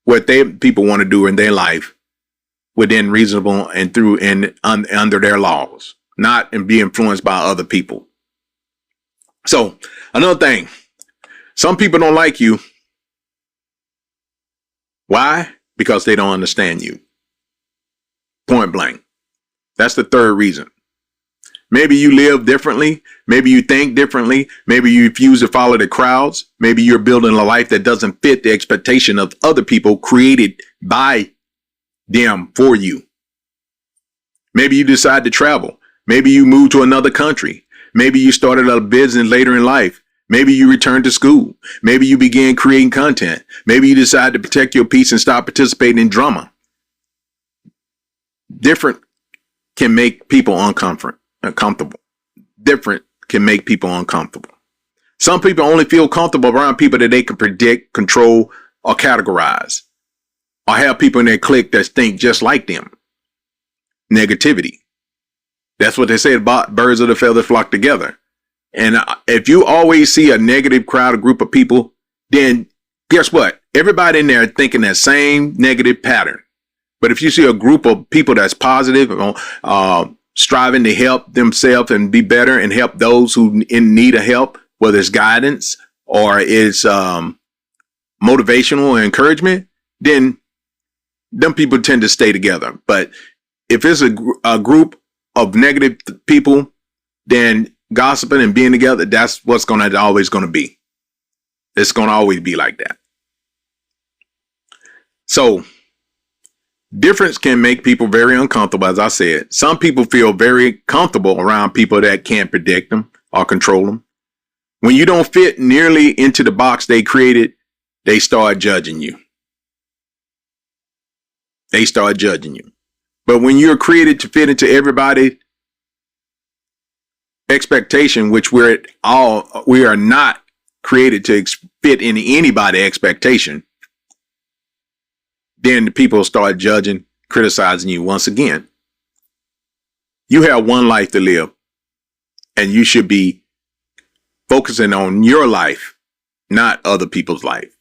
what people want to do in their life within reasonable and through and under their laws, not and be influenced by other people. So another thing, some people don't like you. Why? Because they don't understand you. Point blank. That's the third reason. Maybe you live differently. Maybe you think differently. Maybe you refuse to follow the crowds. Maybe you're building a life that doesn't fit the expectation of other people created by them for you. Maybe you decide to travel. Maybe you move to another country. Maybe you started a business later in life. Maybe you return to school. Maybe you began creating content. Maybe you decide to protect your peace and stop participating in drama. Different can make people uncomfortable. Different can make people uncomfortable. Some people only feel comfortable around people that they can predict, control, or categorize, or have people in their clique that think just like them. Negativity. That's what they say about birds of the feather flock together. And if you always see a negative crowd, a group of people, then guess what? Everybody in there thinking that same negative pattern. But if you see a group of people that's positive, striving to help themselves and be better and help those who in need of help, whether it's guidance or it's motivational or encouragement, then them people tend to stay together. But if it's a group of negative people, then gossiping and being together, that's what's always going to be. It's going to always be like that. So difference can make people very uncomfortable. As I said, some people feel very comfortable around people that can't predict them or control them. When you don't fit nearly into the box they created, they start judging you. They start judging you. But when you're created to fit into everybody's expectation, which we are not created to fit in anybody's expectation, then the people start judging, criticizing you once again. You have one life to live, and you should be focusing on your life, not other people's life.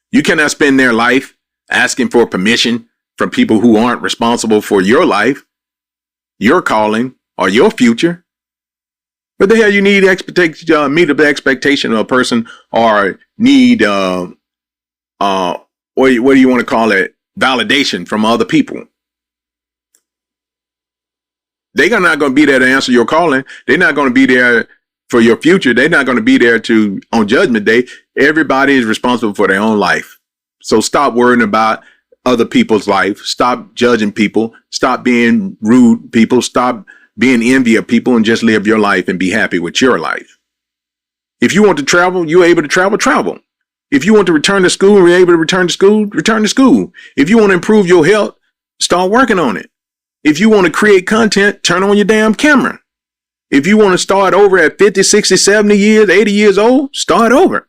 You cannot spend their life asking for permission from people who aren't responsible for your life, your calling, or your future. What the hell you need meet the expectation of a person, or need what do you want to call it? Validation from other people. They're not going to be there to answer your calling. They're not going to be there for your future. They're not going to be there on Judgment Day. Everybody is responsible for their own life. So stop worrying about other people's life. Stop judging people. Stop being rude people. Stop being envy of people, and just live your life and be happy with your life. If you want to travel, you're able to travel. If you want to return to school, you're able to return to school. If you want to improve your health, start working on it. If you want to create content, turn on your damn camera. If you want to start over at 50, 60, 70 years, 80 years old, start over.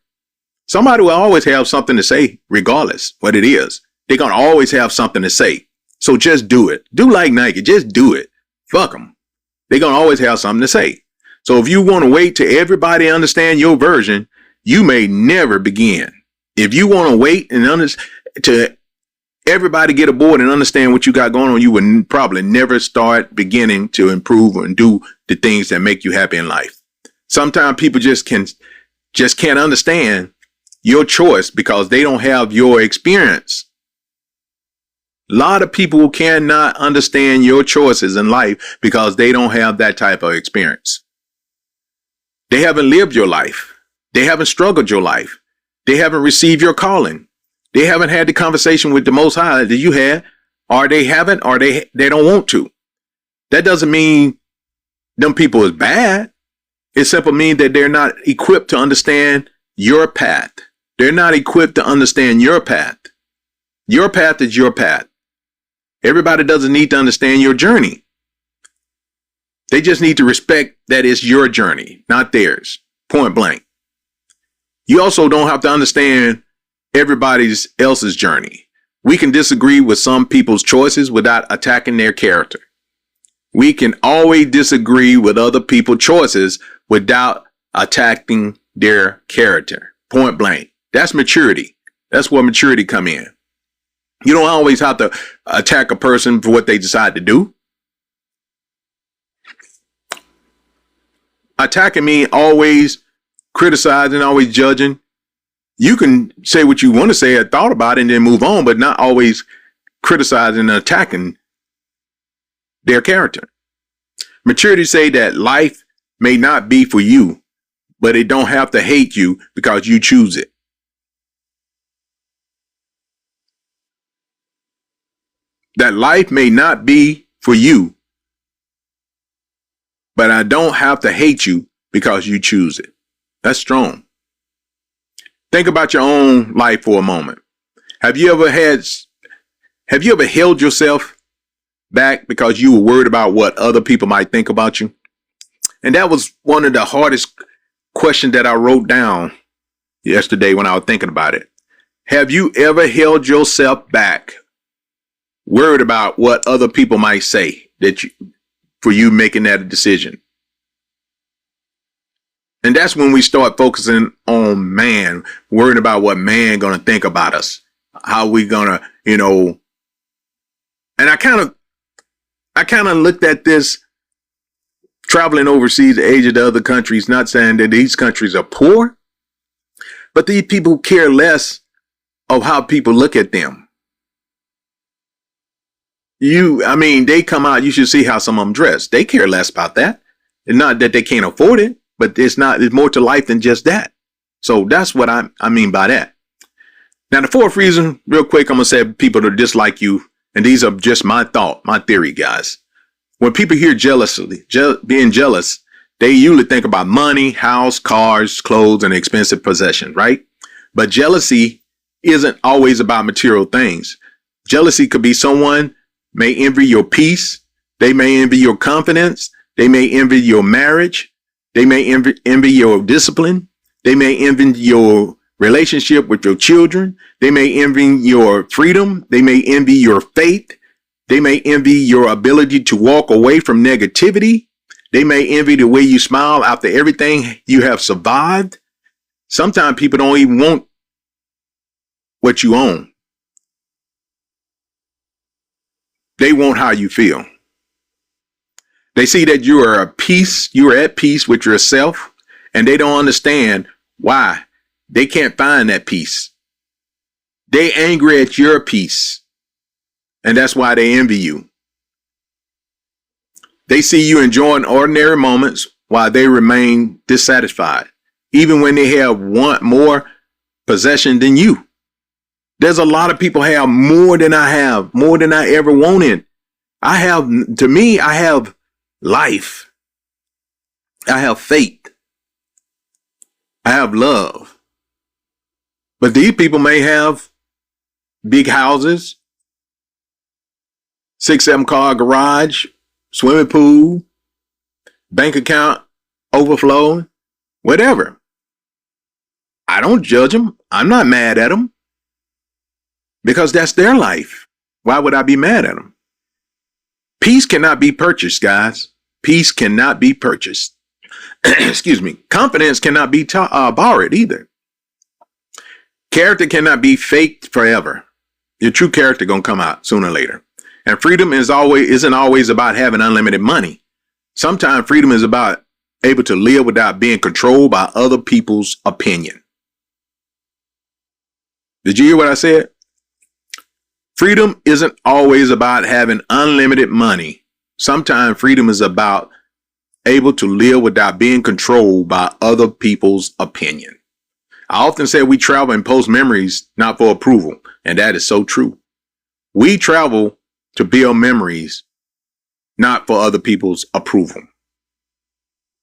Somebody will always have something to say, regardless what it is. They're going to always have something to say. So just do it. Do like Nike. Just do it. Fuck them. They're going to always have something to say. So if you want to wait till everybody understand your version, you may never begin. If you want to wait and to everybody get aboard and understand what you got going on, you would probably never start beginning to improve and do the things that make you happy in life. Sometimes people just can't understand your choice because they don't have your experience. A lot of people cannot understand your choices in life because they don't have that type of experience. They haven't lived your life. They haven't struggled your life. They haven't received your calling. They haven't had the conversation with the Most High that you had, or they haven't, or they don't want to. That doesn't mean them people is bad. It simply means that they're not equipped to understand your path. They're not equipped to understand your path. Your path is your path. Everybody doesn't need to understand your journey. They just need to respect that it's your journey, not theirs. Point blank. You also don't have to understand everybody else's journey. We can disagree with some people's choices without attacking their character. We can always disagree with other people's choices without attacking their character. Point blank. That's maturity. That's where maturity come in. You don't always have to attack a person for what they decide to do. Attacking means always criticizing, always judging. You can say what you want to say or thought about it and then move on, but not always criticizing and attacking their character. Maturity say that life may not be for you, but it don't have to hate you because you choose it. That life may not be for you, but I don't have to hate you because you choose it. That's strong. Think about your own life for a moment. Have you ever held yourself back because you were worried about what other people might think about you? And that was one of the hardest questions that I wrote down yesterday when I was thinking about it. Have you ever held yourself back, worried about what other people might say for you making that decision. And that's when we start focusing on man, worrying about what man gonna think about us, how we gonna, and I kind of looked at this traveling overseas, the age of the other countries, not saying that these countries are poor, but these people care less of how people look at them. They come out, you should see how some of them dress. They care less about that. It's not that they can't afford it, but it's more to life than just that. So that's what I mean by that. Now, the fourth reason, real quick, I'm going to say people that dislike you, and these are just my theory, guys. When people hear being jealous, they usually think about money, house, cars, clothes, and expensive possessions, right? But jealousy isn't always about material things. Jealousy could be someone may envy your peace. They may envy your confidence. They may envy your marriage. They may envy your discipline. They may envy your relationship with your children. They may envy your freedom. They may envy your faith. They may envy your ability to walk away from negativity. They may envy the way you smile after everything you have survived. Sometimes people don't even want what you own. They want how you feel. They see that you are at peace with yourself, and they don't understand why they can't find that peace. They angry at your peace, and that's why they envy you. They see you enjoying ordinary moments while they remain dissatisfied, even when they have more possession than you. There's a lot of people have more than I have, more than I ever wanted. I have life. I have faith. I have love. But these people may have big houses, 6-7 car garage, swimming pool, bank account overflowing, whatever. I don't judge them. I'm not mad at them because that's their life. Why would I be mad at them? Peace cannot be purchased, guys. Peace cannot be purchased. Excuse me. Confidence cannot be borrowed either. Character cannot be faked forever. Your true character gonna come out sooner or later. And freedom isn't always about having unlimited money. Sometimes freedom is about able to live without being controlled by other people's opinion. Did you hear what I said? Freedom isn't always about having unlimited money. Sometimes freedom is about able to live without being controlled by other people's opinion. I often say we travel and post memories not for approval, and that is so true. We travel to build memories, not for other people's approval.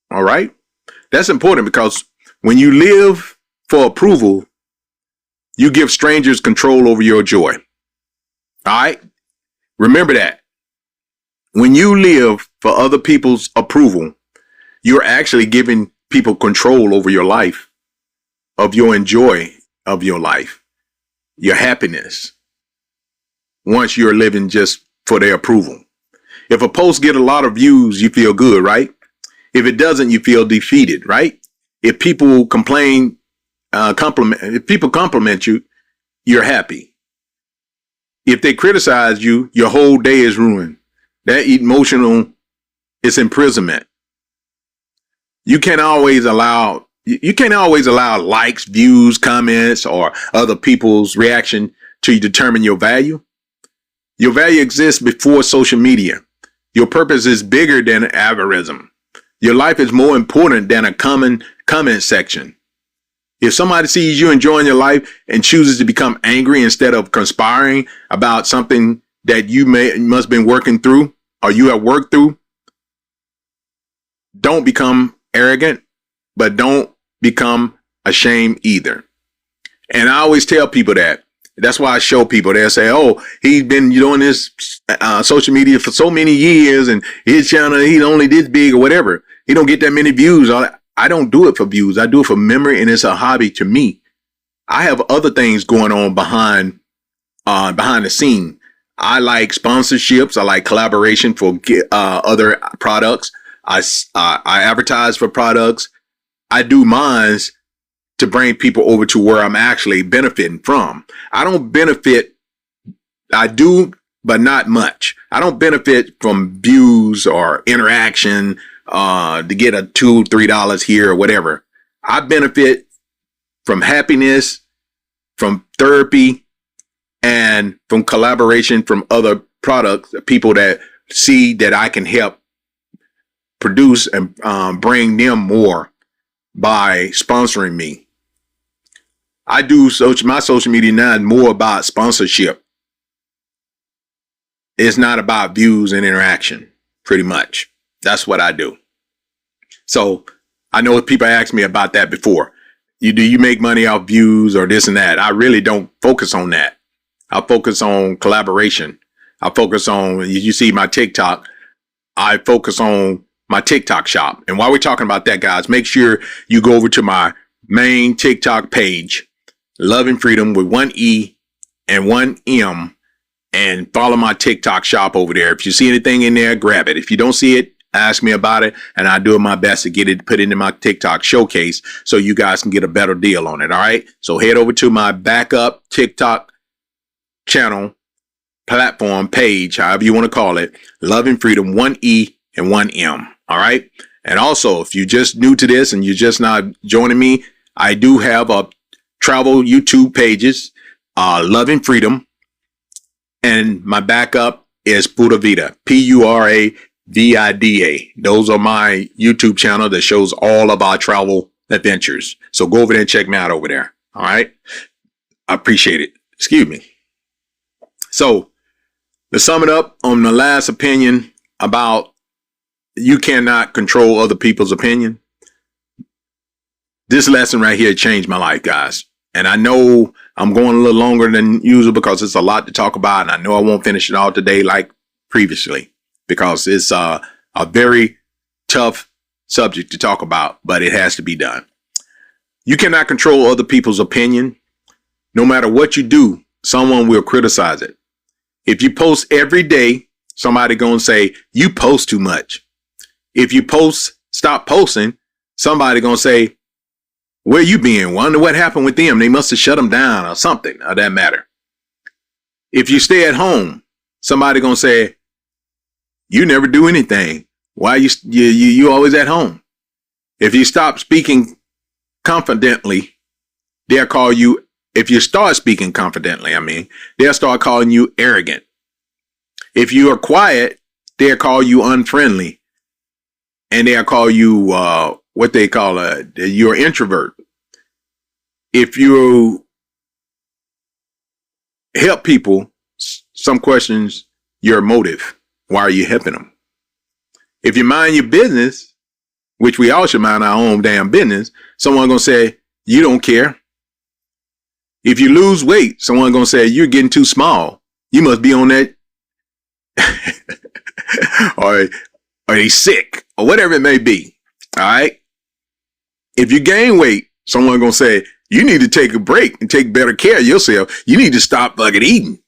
All right? That's important because when you live for approval, you give strangers control over your joy. All right? Remember that. When you live for other people's approval, you're actually giving people control over your life, of your enjoy of your life, your happiness, once you're living just for their approval. If a post get a lot of views, you feel good, right? If it doesn't, you feel defeated, right? If people if people compliment you, you're happy. If they criticize you, your whole day is ruined. That emotional is imprisonment. You can't always allow likes, views, comments, or other people's reaction to determine your value. Your value exists before social media. Your purpose is bigger than algorithm. Your life is more important than a common comment section. If somebody sees you enjoying your life and chooses to become angry instead of conspiring about something that you must have been working through or you have worked through, don't become arrogant, but don't become ashamed either. And I always tell people that. That's why I show people. They'll say, oh, he's been doing this social media for so many years and his channel, he's only this big or whatever. He don't get that many views. I don't do it for views. I do it for memory, and it's a hobby to me. I have other things going on behind the scene. I like sponsorships. I like collaboration for other products. I advertise for products. I do mines to bring people over to where I'm actually benefiting from. I don't benefit. I do, but not much. I don't benefit from views or interaction to get a $2, $3 here or whatever. I benefit from happiness, from therapy, and from collaboration from other products, people that see that I can help produce and bring them more by sponsoring me. I do my social media now is more about sponsorship. It's not about views and interaction, pretty much. That's what I do. So I know people asked me about that before. Do you make money off views or this and that? I really don't focus on that. I focus on collaboration. I focus on, you see my TikTok, I focus on my TikTok shop. And while we're talking about that, guys, make sure you go over to my main TikTok page, Love and Freedom with 1 E and 1 M, and follow my TikTok shop over there. If you see anything in there, grab it. If you don't see it, ask me about it, and I do my best to get it, put it into my TikTok showcase so you guys can get a better deal on it. All right. So head over to my backup TikTok channel, platform, page, however you want to call it, Love and Freedom, 1 E and 1 M. All right. And also, if you're just new to this and you're just not joining me, I do have a travel YouTube pages, Love and Freedom. And my backup is Pura Vida, Puravida. Those are my YouTube channel that shows all of our travel adventures. So go over there and check me out over there. All right. I appreciate it. Excuse me. So to sum it up on the last opinion about you cannot control other people's opinion. This lesson right here changed my life, guys. And I know I'm going a little longer than usual because it's a lot to talk about. And I know I won't finish it all today like previously because it's a very tough subject to talk about, but it has to be done. You cannot control other people's opinion. No matter what you do, someone will criticize it. If you post every day, somebody gonna say, you post too much. If you stop posting, somebody gonna say, where you been? Wonder what happened with them. They must have shut them down or something of that matter. If you stay at home, somebody gonna say, you never do anything. Why you always at home? If you stop speaking confidently, they'll call you. If you start speaking confidently, they'll start calling you arrogant. If you are quiet, they'll call you unfriendly. And they'll call you what they call you're an introvert. If you help people, some questions your motive. Why are you helping them? If you mind your business, which we all should mind our own damn business, someone gonna say you don't care. If you lose weight, someone gonna say you're getting too small. You must be on that, or he's sick, or whatever it may be. All right. If you gain weight, someone gonna say you need to take a break and take better care of yourself. You need to stop fucking eating.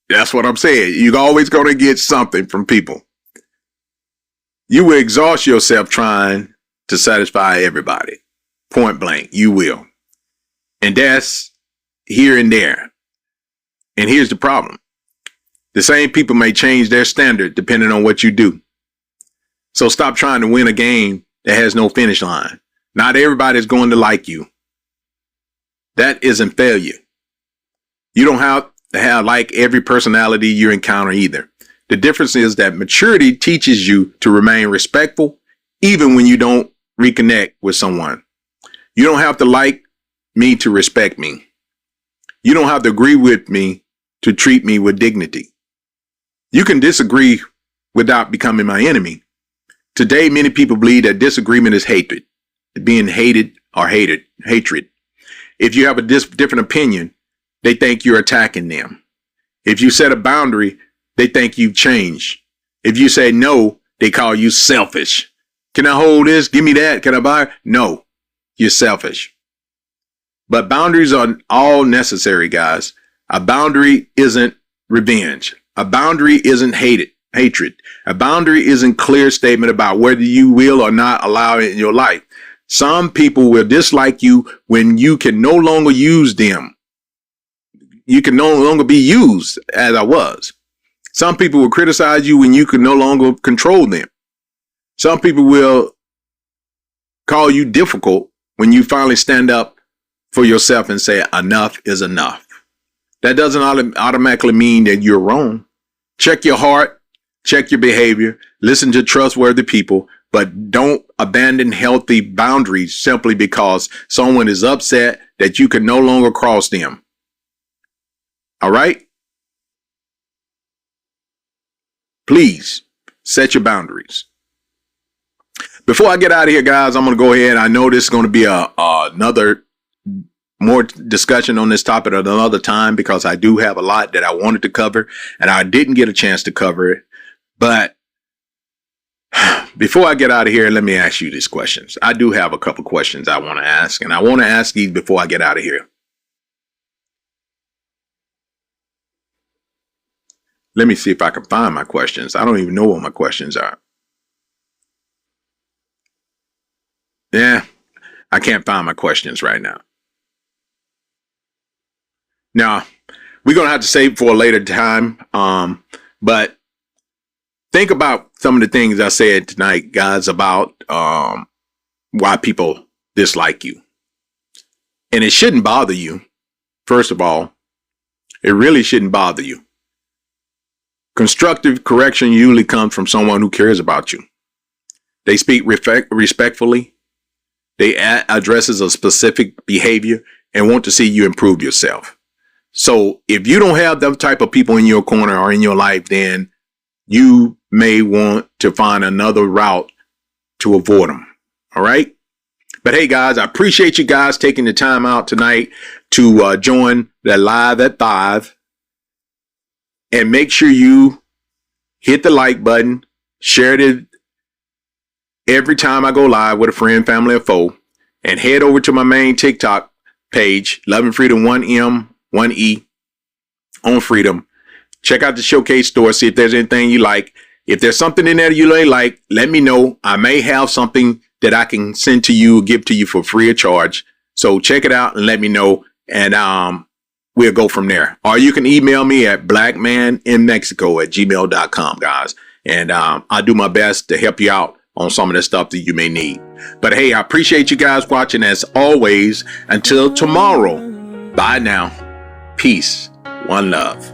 That's what I'm saying. You're always gonna get something from people. You will exhaust yourself trying to satisfy everybody. Point blank, you will. And that's here and there. And here's the problem. The same people may change their standard depending on what you do. So stop trying to win a game that has no finish line. Not everybody's going to like you. That isn't failure. You don't have to have like every personality you encounter either. The difference is that maturity teaches you to remain respectful even when you don't reconnect with someone. You don't have to like me to respect me. You don't have to agree with me to treat me with dignity. You can disagree without becoming my enemy. Today, many people believe that disagreement is hatred, being hated or hatred. If you have a different opinion, they think you're attacking them. If you set a boundary, they think you've changed. If you say no, they call you selfish. Can I hold this? Give me that. Can I buy it? No, you're selfish. But boundaries are all necessary, guys. A boundary isn't revenge. A boundary isn't hatred. A boundary isn't clear statement about whether you will or not allow it in your life. Some people will dislike you when you can no longer use them. You can no longer be used as I was. Some people will criticize you when you can no longer control them. Some people will call you difficult when you finally stand up for yourself and say enough is enough. That doesn't automatically mean that you're wrong. Check your heart, check your behavior, listen to trustworthy people, but don't abandon healthy boundaries simply because someone is upset that you can no longer cross them. All right? Please set your boundaries. Before I get out of here, guys, I'm going to go ahead. I know this is going to be another more discussion on this topic at another time because I do have a lot that I wanted to cover and I didn't get a chance to cover it. But before I get out of here, let me ask you these questions. I do have a couple questions I want to ask, and I want to ask these before I get out of here. Let me see if I can find my questions. I don't even know what my questions are. Yeah, I can't find my questions right now. Now, we're going to have to save for a later time. But think about some of the things I said tonight, guys, about why people dislike you. And it shouldn't bother you. First of all, it really shouldn't bother you. Constructive correction usually comes from someone who cares about you. They speak respectfully. They addresses a specific behavior and want to see you improve yourself. So if you don't have that type of people in your corner or in your life, then you may want to find another route to avoid them. All right. But hey, guys, I appreciate you guys taking the time out tonight to join the live at 5. And make sure you hit the like button, share it every time I go live with a friend, family, or foe, and head over to my main TikTok page, Love and Freedom 1M, 1E on Freedom. Check out the showcase store, see if there's anything you like. If there's something in there you may like, let me know. I may have something that I can send to you, give to you for free of charge. So check it out and let me know. And we'll go from there. Or you can email me at blackmaninmexico@gmail.com, guys. And I'll do my best to help you out on some of the stuff that you may need. But hey, I appreciate you guys watching as always. Until tomorrow, bye now. Peace. One love.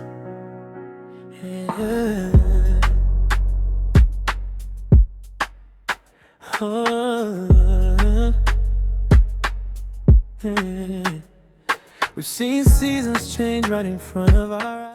We've seen seasons change right in front of our eyes.